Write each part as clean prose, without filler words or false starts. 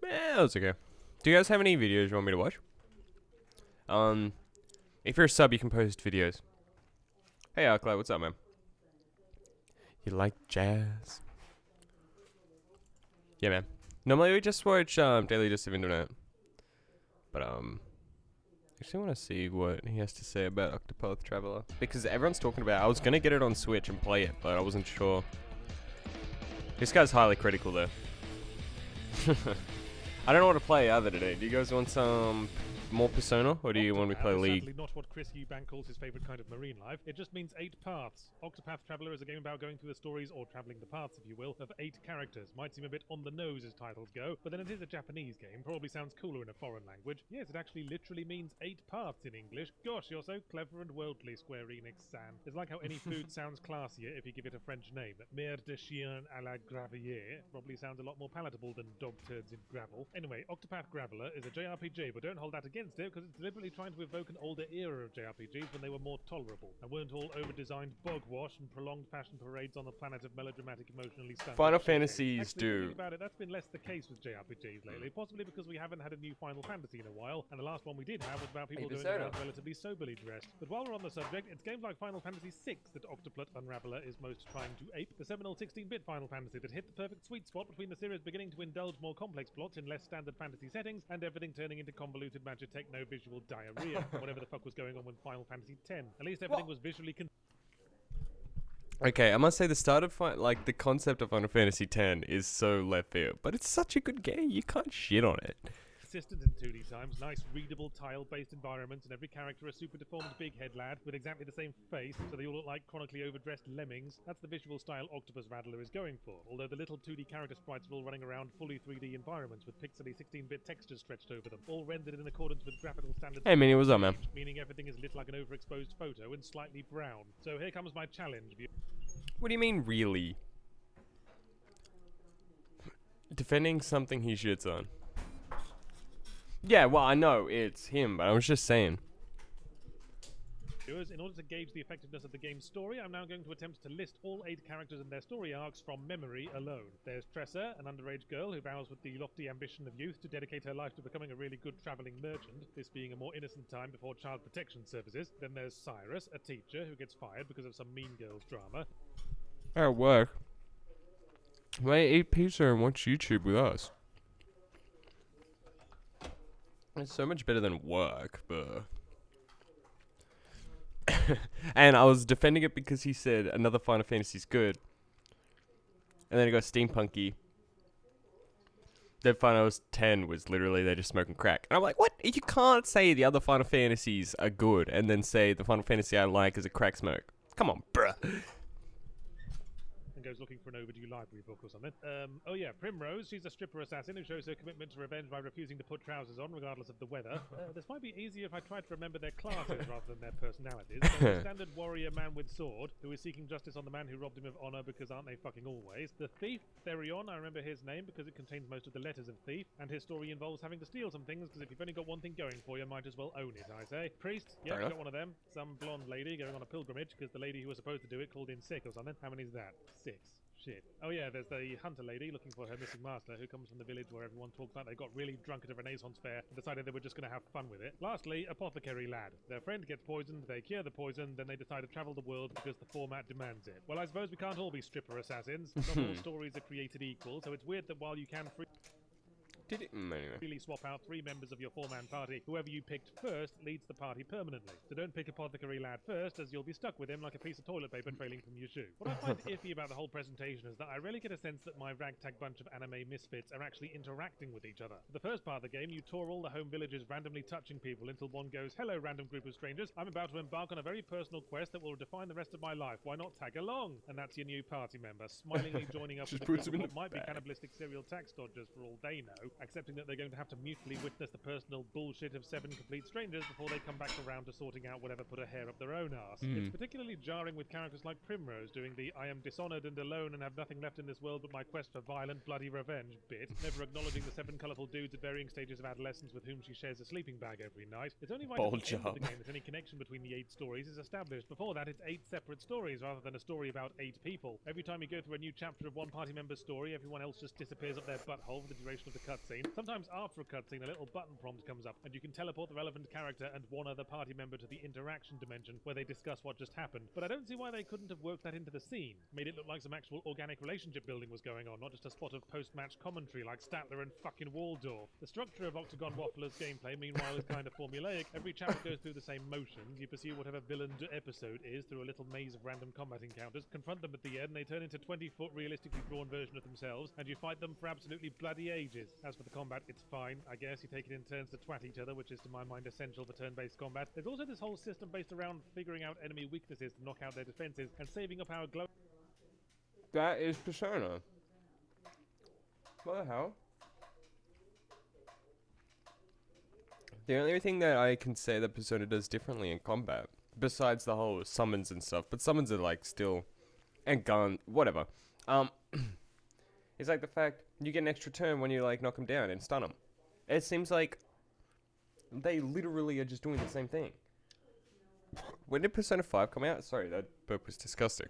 Yeah, that's okay. Do you guys have any videos you want me to watch? If you're a sub, you can post videos. Hey, Arclight, what's up, man? You like jazz? Yeah, man. Normally we just watch Daily Dose of Internet, but actually want to see what he has to say about Octopath Traveler because everyone's talking about it. I was gonna get it on Switch and play it, but I wasn't sure. This guy's highly critical though. I don't know what to play either today. Do you guys want some more Persona, or do you want me to play League? Sadly not what Chris Eubank calls his favourite kind of marine life. It just means 8 paths. Octopath Traveler is a game about going through the stories, or travelling the paths if you will, of 8 characters. Might seem a bit on the nose as titles go, but then it is a Japanese game, probably sounds cooler in a foreign language. Yes, it actually literally means 8 paths in English. Gosh, you're so clever and worldly, Square Enix-san. It's like how any food sounds classier if you give it a French name. Mer de chien à la gravière probably sounds a lot more palatable than dog turds in gravel. Anyway, Octopath Traveler is a JRPG, but don't hold that against it, because it's deliberately trying to evoke an older era of JRPGs when they were more tolerable, and weren't all over-designed bog-wash and prolonged fashion parades on the planet of melodramatic, emotionally stunning. Final Fantasies Actually, do. thinking about it, that's been less the case with JRPGs lately, possibly because we haven't had a new Final Fantasy in a while, and the last one we did have was about people going Persona. around relatively soberly dressed. But while we're on the subject, it's games like Final Fantasy VI that Octoplot Unraveler is most trying to ape, the seminal 16-bit Final Fantasy that hit the perfect sweet spot between the series beginning to indulge more complex plots in less standard fantasy settings, and everything turning into convoluted magic techno-visual diarrhea, whatever the fuck was going on with Final Fantasy X. At least everything was visually Okay, I must say the start of the concept of Final Fantasy X is so left field, but it's such a good game. You can't shit on it. consistent in 2D times, nice readable tile-based environments, and every character a super deformed big head lad with exactly the same face, so they all look like chronically overdressed lemmings. That's the visual style Octopus Rattler is going for, although the little 2D character sprites are all running around fully 3D environments with pixely 16-bit textures stretched over them, all rendered in accordance with graphical standards. Hey, Minnie, what's up, man? Meaning everything is lit like an overexposed photo and slightly brown. So here comes my challenge. What do you mean, really? Defending something he shits on. Yeah, well, I know it's him, but I was just saying. In order to gauge the effectiveness of the game's story, I'm now going to attempt to list all 8 characters and their story arcs from memory alone. There's Tressa, an underage girl who vows with the lofty ambition of youth to dedicate her life to becoming a really good travelling merchant, this being a more innocent time before child protection services. Then there's Cyrus, a teacher who gets fired because of some Mean Girls drama. At work. Why eat pizza and watch YouTube with us? It's so much better than work, but... And I was defending it because he said another Final Fantasy's good. And then it got steampunky. Then Final 10 was literally they're just smoking crack. And I'm like, what? You can't say the other Final Fantasies are good and then say the Final Fantasy I like is a crack smoke. Come on, bruh. Goes looking for an overdue library book or something. Oh yeah, Primrose, she's a stripper assassin who shows her commitment to revenge by refusing to put trousers on regardless of the weather. This might be easier if I tried to remember their classes rather than their personalities. There's a standard warrior man with sword who is seeking justice on the man who robbed him of honor because aren't they fucking always? The thief, Therion, I remember his name because it contains most of the letters of thief, and his story involves having to steal some things because if you've only got one thing going for you, might as well own it, I say. Priest, yeah, got one of them. Some blonde lady going on a pilgrimage because the lady who was supposed to do it called in sick or something. How many is that? 6. Shit. Oh yeah, there's the hunter lady looking for her missing master who comes from the village where everyone talks about they got really drunk at a Renaissance fair and decided they were just going to have fun with it. Lastly, apothecary lad. Their friend gets poisoned, they cure the poison, then they decide to travel the world because the format demands it. Well, I suppose we can't all be stripper assassins. Not all stories are created equal, so it's weird that while you can Did it? Anyway. really swap out 3 members of your 4-man party, whoever you picked first leads the party permanently. So don't pick Apothecary Lad first, as you'll be stuck with him like a piece of toilet paper trailing from your shoe. What I find iffy about the whole presentation is that I really get a sense that my ragtag bunch of anime misfits are actually interacting with each other. For the first part of the game, you tour all the home villages randomly touching people until one goes, "Hello, random group of strangers. I'm about to embark on a very personal quest that will define the rest of my life. Why not tag along?" And that's your new party member, smilingly joining up with puts the him in what the might be bag. cannibalistic serial tax dodgers for all they know. accepting that they're going to have to mutely witness the personal bullshit of 7 complete strangers before they come back around to sorting out whatever put a hair up their own arse. It's particularly jarring with characters like Primrose doing the I am dishonored and alone and have nothing left in this world but my quest for violent, bloody revenge bit, never acknowledging the 7 colourful dudes at varying stages of adolescence with whom she shares a sleeping bag every night. It's only right at the end of the game that any connection between the 8 stories is established. Before that, it's 8 separate stories rather than a story about 8 people. Every time you go through a new chapter of one party member's story, everyone else just disappears up their butthole for the duration of the cutscene. Sometimes after a cutscene, a little button prompt comes up, and you can teleport the relevant character and one other party member to the interaction dimension where they discuss what just happened. But I don't see why they couldn't have worked that into the scene. Made it look like some actual organic relationship building was going on, not just a spot of post-match commentary like Statler and fucking Waldorf. The structure of Octagon Waffler's gameplay, meanwhile, is kind of formulaic. Every chapter goes through the same motions. You pursue whatever villain episode is through a little maze of random combat encounters, confront them at the end, and they turn into 20-foot realistically drawn version of themselves, and you fight them for absolutely bloody ages. As for the combat, it's fine. I guess you take it in turns to twat each other, which is to my mind essential for turn-based combat. There's also this whole system based around figuring out enemy weaknesses to knock out their defenses and saving up our glow. That is Persona. What the hell? The only thing that I can say that Persona does differently in combat, besides the whole summons and stuff, but summons are like still, and gun, whatever, is like the fact you get an extra turn when you like knock them down and stun them. It seems like they literally are just doing the same thing. When did Persona 5 come out? Sorry, that burp was disgusting.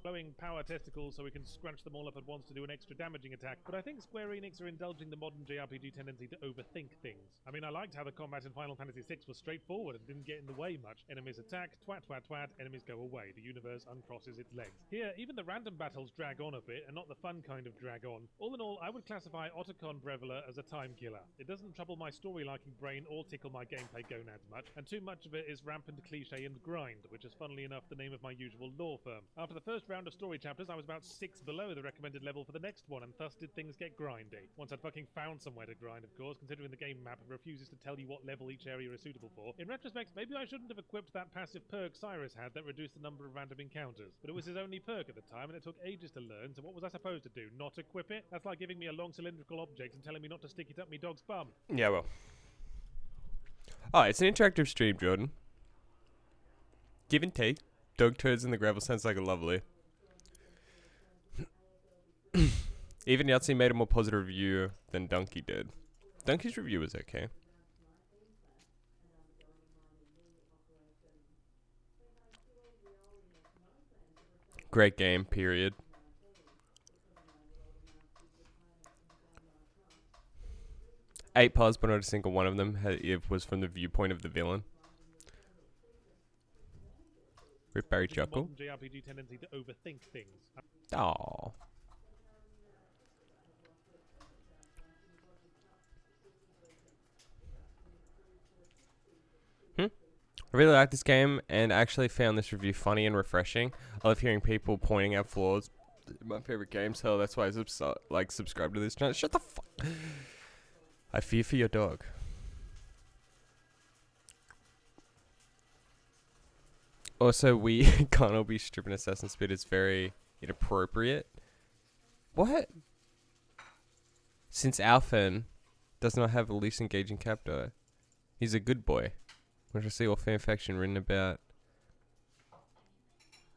Glowing power testicles so we can scrunch them all up at once to do an extra damaging attack, but I think Square Enix are indulging the modern JRPG tendency to overthink things. I mean, I liked how the combat in Final Fantasy VI was straightforward and didn't get in the way much. Enemies attack, twat twat twat, enemies go away. The universe uncrosses its legs. Here, even the random battles drag on a bit, and not the fun kind of drag on. All in all, I would classify Otacon Breveler as a time killer. It doesn't trouble my story-liking brain or tickle my gameplay gonads much, and too much of it is rampant cliche and grind, which is funnily enough the name of my usual law firm. After the first round of story chapters, I was about 6 below the recommended level for the next one, and thus did things get grindy. Once I'd fucking found somewhere to grind, of course, considering the game map refuses to tell you what level each area is suitable for. In retrospect, maybe I shouldn't have equipped that passive perk Cyrus had that reduced the number of random encounters. But it was his only perk at the time, and it took ages to learn, so what was I supposed to do? Not equip it? That's like giving me a long cylindrical object and telling me not to stick it up me dog's bum. Yeah, well. Oh, it's an interactive stream, Jordan. Give and take. Dog turds in the gravel sounds like a lovely. Even Yahtzee made a more positive review than Donkey did. Donkey's review was okay. Great game, period. Eight parts, but not a single one of them was from the viewpoint of the villain. Rip Barry Chuckle. JRPG tendency to overthink things. Aww. I really like this game and actually found this review funny and refreshing. I love hearing people pointing out flaws in my favorite games. Hell, that's why I subscribe to this channel. Shut the fuck. I fear for your dog. Also, we can't all be stripping Assassin's Speed. It's very inappropriate. What? Since Alphen does not have a least engaging captor, he's a good boy. Which I see all fanfiction written about.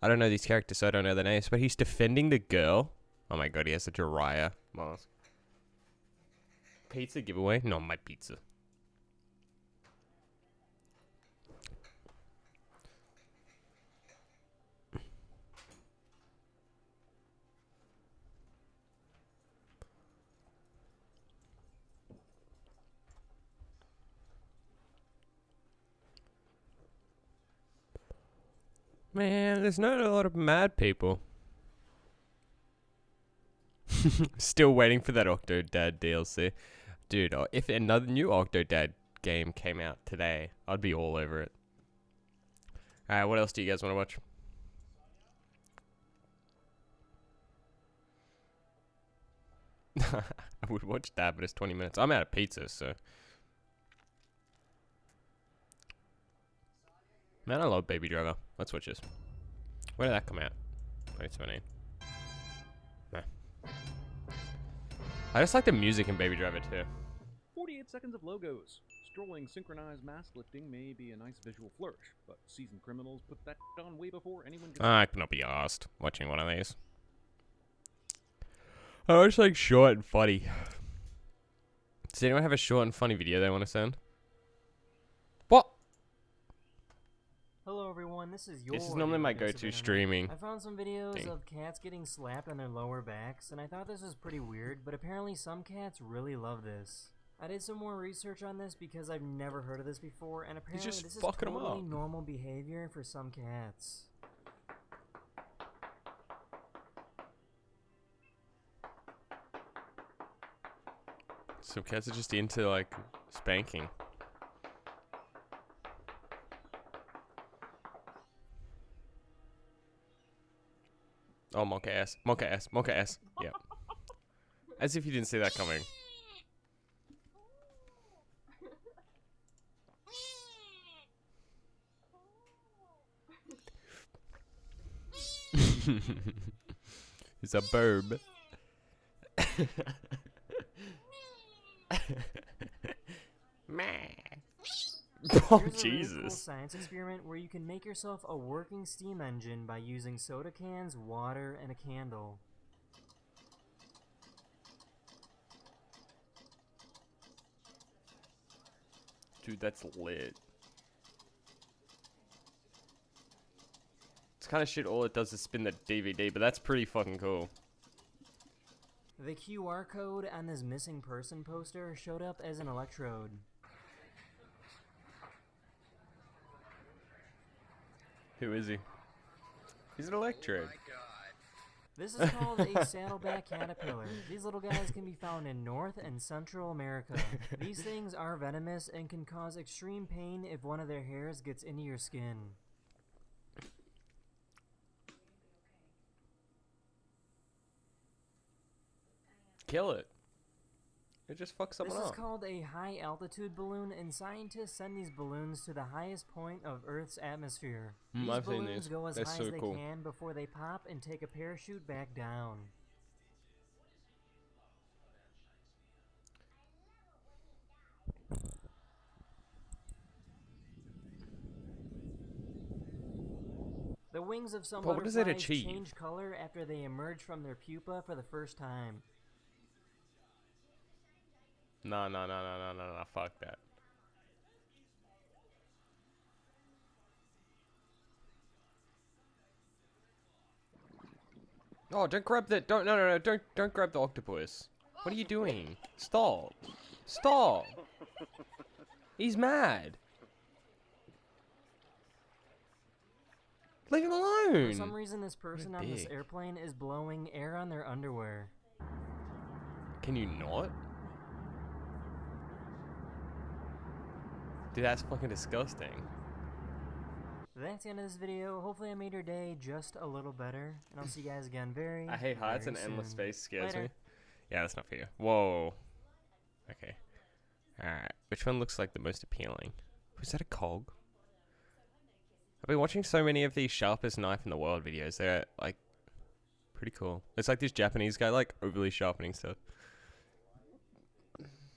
I don't know these characters, so I don't know their names. But he's defending the girl. Oh my god, he has a Jiraiya mask. Pizza giveaway? No, my pizza. Man, there's not a lot of mad people. Still waiting for that Octodad DLC. Dude, if another new Octodad game came out today, I'd be all over it. Alright, what else do you guys want to watch? I would watch that, but it's 20 minutes. I'm out of pizza, so... Man, I love Baby Driver. Let's watch this. When did that come out? 2017. Nah. I just like the music in Baby Driver too. 48 seconds of logos. Strolling synchronized mask lifting may be a nice visual flourish, but seasoned criminals put that on way before anyone could. I could not be asked watching one of these. I just like short and funny. Does anyone have a short and funny video they want to send? What? Hello everyone, this is your This is normally my Daily Dose of go-to Internet. streaming I found some videos thing. of cats getting slapped on their lower backs, and I thought this was pretty weird, but apparently some cats really love this. I did some more research on this because I've never heard of this before, and apparently just this is fucking 'em totally up. normal behavior for some cats. Some cats are just into like spanking. Oh, monkey ass, monkey ass, monkey ass. Yep. As if you didn't see that coming. It's a burb. Oh, Here's a really cool Jesus. science experiment where you can make yourself a working steam engine by using soda cans, water, and a candle. Dude, that's lit. It's kind of shit, all it does is spin the DVD, but that's pretty fucking cool. The QR code on this missing person poster showed up as an electrode. Who is he? He's an electrode. This is called a saddleback caterpillar. These little guys can be found in North and Central America. These things are venomous and can cause extreme pain if one of their hairs gets into your skin. Kill it. It just fucks This someone is up. called a high-altitude balloon, and scientists send these balloons to the highest point of Earth's atmosphere. These I've seen balloons these. go as They're high so as they cool. can before they pop and take a parachute back down. The wings of some But what does it butterflies achieve? change color after they emerge from their pupa for the first time. No, fuck that. Oh, don't grab the, no, don't grab the octopus. What are you doing? Stop. Stop. He's mad. Leave him For some alone. reason, this person on this dick. airplane is blowing air on their underwear. Can you not? Dude, that's fucking disgusting. That's the end of this video. Hopefully I made your day just a little better. And I'll see you guys again very, I hate heights very and endless soon. space scares Later. me. Yeah, that's not for you. Whoa. Okay. Alright. Which one looks like the most appealing? Was that a cog? I've been watching so many of these sharpest knife in the world videos. They're like pretty cool. It's like this Japanese guy like overly sharpening stuff.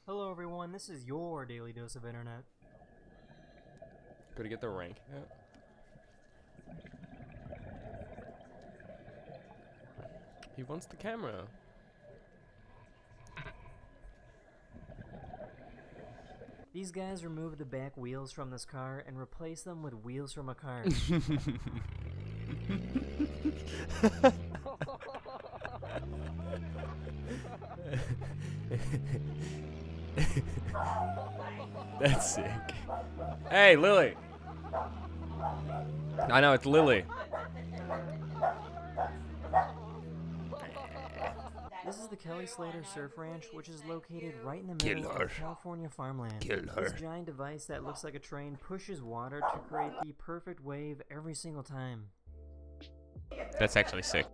Hello everyone, this is your Daily Dose of Internet. Gotta get the rank out. He wants the camera. These guys removed the back wheels from this car and replaced them with wheels from a car. That's sick. Hey, Lily. I know, it's Lily. This is the Kelly Slater Surf Ranch, which is located right in the Kill middle her. of California farmland. Kill her. This giant device that looks like a train pushes water to create the perfect wave every single time. That's actually sick.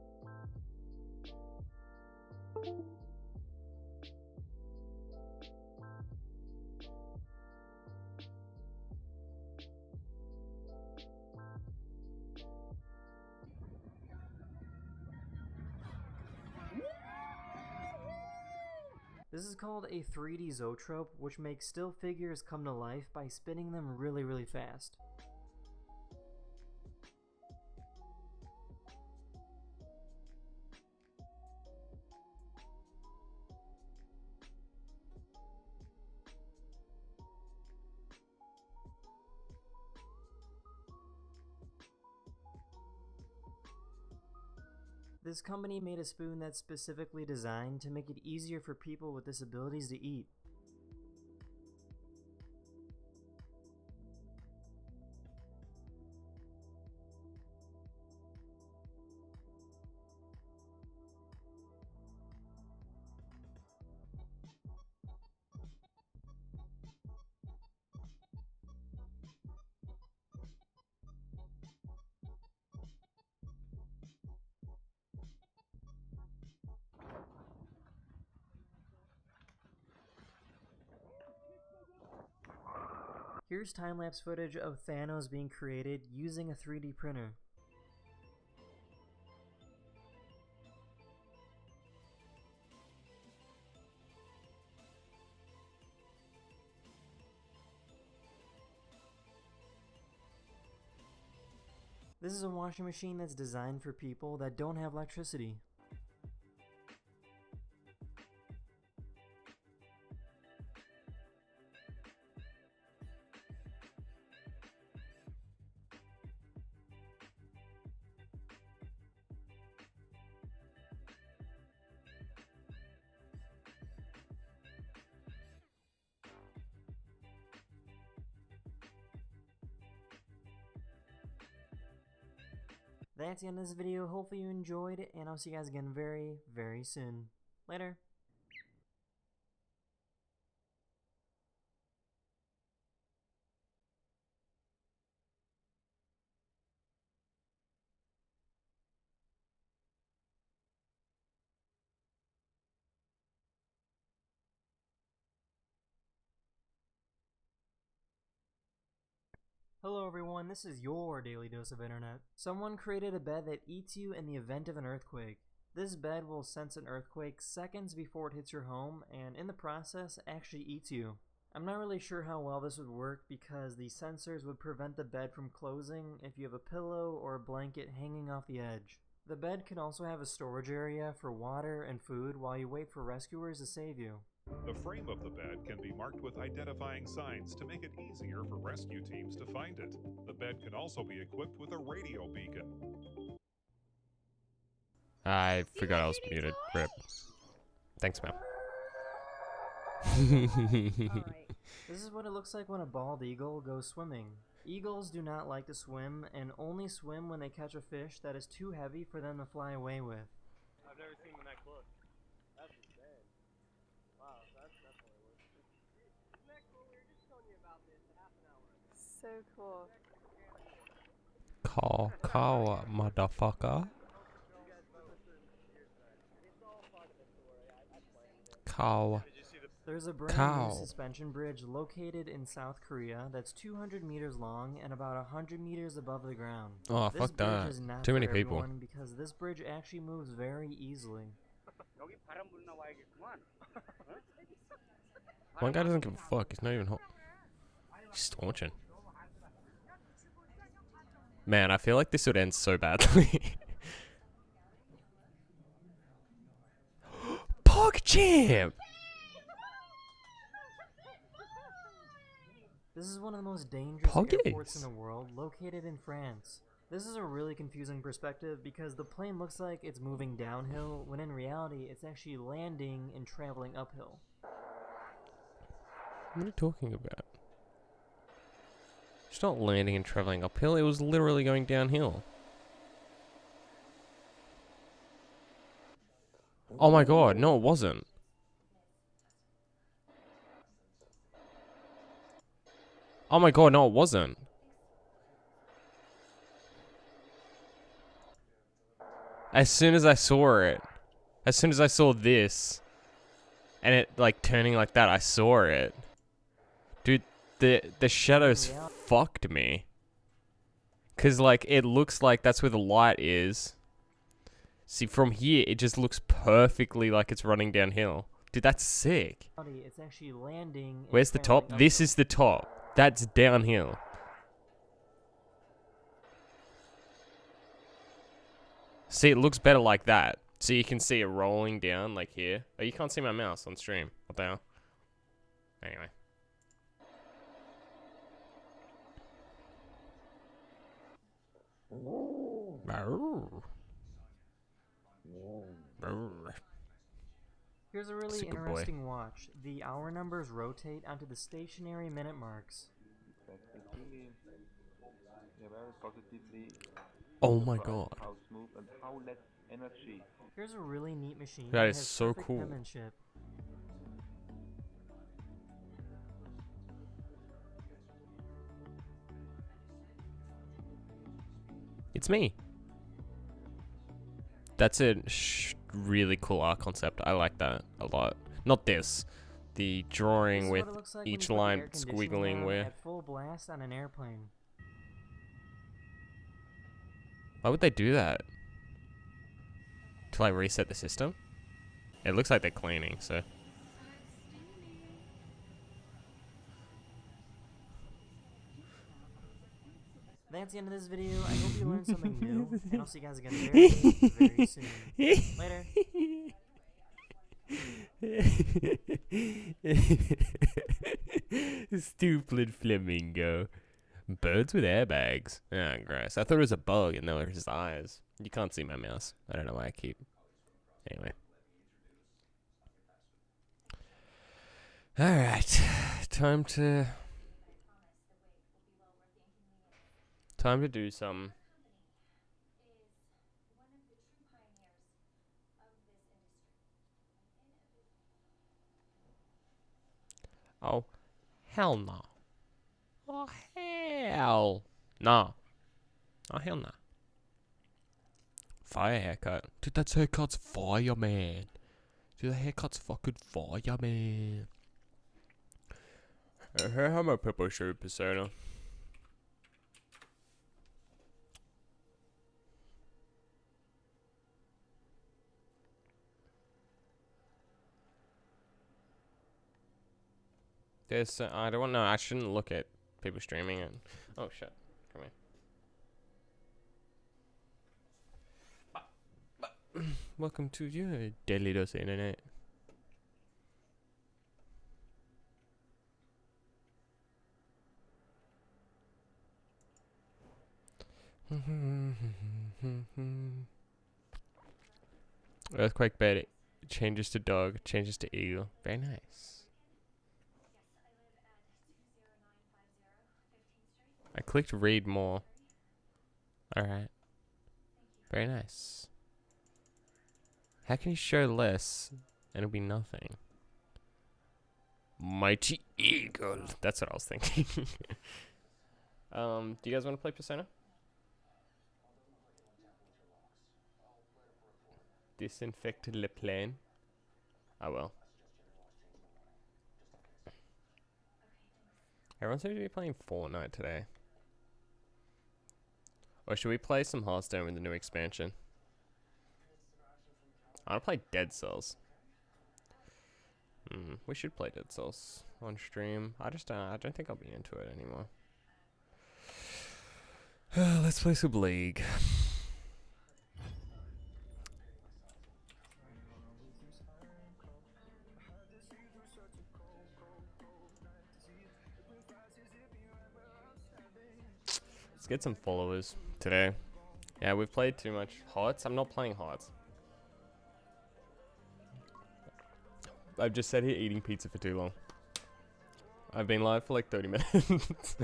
This is called a 3D zoetrope, which makes still figures come to life by spinning them really, really fast. This company made a spoon that's specifically designed to make it easier for people with disabilities to eat. Here's time-lapse footage of Thanos being created using a 3D printer. This is a washing machine that's designed for people that don't have electricity. That's the end of this video. Hopefully you enjoyed it, and I'll see you guys again very, very soon. Later. Hello everyone, this is your Daily Dose of Internet. Someone created a bed that eats you in the event of an earthquake. This bed will sense an earthquake seconds before it hits your home, and in the process, actually eats you. I'm not really sure how well this would work because the sensors would prevent the bed from closing if you have a pillow or a blanket hanging off the edge. The bed can also have a storage area for water and food while you wait for rescuers to save you. The frame of the bed can be marked with identifying signs to make it easier for rescue teams to find it. The bed can also be equipped with a radio beacon. I forgot I was muted. Rip. Thanks, ma'am. This is what it looks like when a bald eagle goes swimming. Eagles do not like to swim and only swim when they catch a fish that is too heavy for them to fly away with. I've never seen the neck look. That's insane. Wow, that's definitely worth it. Isn't that cool? We were just telling you about this half an hour ago. So cool. Call, motherfucker. Cow. There's a brand Cow. new suspension bridge located in South Korea that's 200 meters long and about 100 meters above the ground. Oh, This fuck bridge that. is not Too many for people. everyone because this bridge actually moves very easily. One guy doesn't give a fuck. He's not even home. He's staunching. Man, I feel like this would end so badly. PogChamp! This is one of the most dangerous Poggies. airports in the world, located in France. This is a really confusing perspective because the plane looks like it's moving downhill, when in reality it's actually landing and traveling uphill. What are you talking about? It's not landing and traveling uphill, it was literally going downhill. Oh my god, no it wasn't. Oh my god, no it wasn't. As soon as I saw it, as soon as I saw this, and it like turning like that, I saw it. Dude, the shadows Yeah. fucked me. Cause like it looks like that's where the light is. See, from here it just looks perfectly like it's running downhill. Dude, that's sick. It's actually landing. and Where's the top? traveling This uphill. is the top. That's downhill. See, it looks better like that. So you can see it rolling down like here. Oh, you can't see my mouse on stream. What the hell? Anyway. Here's a really Super boy. interesting watch. The hour numbers rotate onto the stationary minute marks. Oh my god. How smooth and how less energy. Here's a really neat machine. That is has so perfect cool. penmanship. It's me. That's a really cool art concept. I like that a lot. Not this. The This drawing is with what it looks like when you each put the line air conditioning squiggling on where. at full blast on an airplane. Why would they do that? To like reset the system? It looks like they're cleaning, so. That's the end of this video. I hope you learned something new, and I'll see you guys again very, very soon. Later. Stupid flamingo. Birds with airbags. Ah, gross. I thought it was a bug and they were his eyes. You can't see my mouse. I don't know why I keep. Anyway. Alright. Time to do some. Oh, hell no. Oh, hell no. Oh, hell no. Fire haircut. Dude, that haircut's fire, man. Dude, that haircut's fucking fire, man. How am I Peppo Show persona? There's, I don't know, I shouldn't look at people streaming it. Oh shit, come here. Welcome to your Deadly Dose Internet. Earthquake bed changes to dog, changes to eagle. Very nice. I clicked read more. Alright. Very nice. How can you show less and it'll be nothing? Mighty Eagle. That's what I was thinking. Do you guys want to play Persona? Disinfect le plane. Oh well. Everyone seems to be playing Fortnite today. Or should we play some Hearthstone with the new expansion? I want to play Dead Cells. We should play Dead Cells on stream. I don't think I'll be into it anymore. Let's play some League. Let's get some followers today. Yeah, we've played too much Hearts. I'm not playing Hearts. I've just sat here eating pizza for too long. I've been live for like 30 minutes.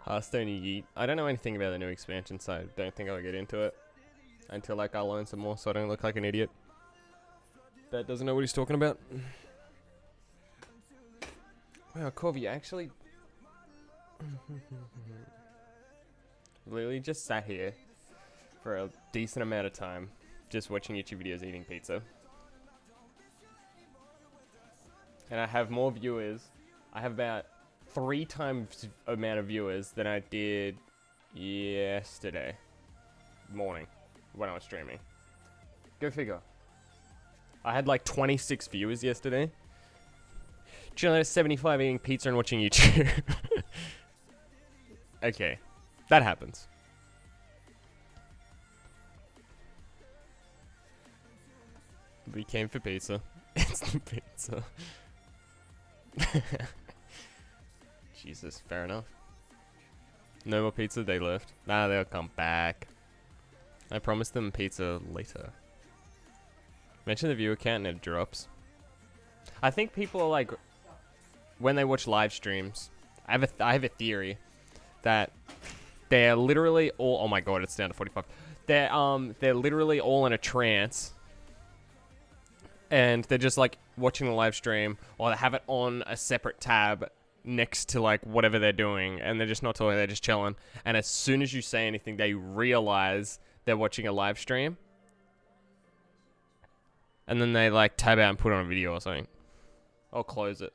Hearthstone Yeet. I don't know anything about the new expansion, so I don't think I'll get into it until like I learn some more so I don't look like an idiot that doesn't know what he's talking about. Wow, Corby, actually literally just sat here for a decent amount of time just watching YouTube videos eating pizza. And I have more viewers. I have about 3 times amount of viewers than I did yesterday morning when I was streaming. Go figure. I had like 26 viewers yesterday Chilling at 75 eating pizza and watching YouTube. Okay. That happens. We came for pizza. It's the pizza. Jesus, fair enough. No more pizza, they left. Nah, they'll come back. I promised them pizza later. Mention the viewer count and it drops. I think people are like, when they watch live streams, I have a theory that they're literally all, oh my god, it's down to 45. They're literally all in a trance. And they're just like watching the live stream, or they have it on a separate tab next to like whatever they're doing, and they're just not talking, they're just chilling. And as soon as you say anything, they realize they're watching a live stream. And then they like tab out and put on a video or something. Or close it.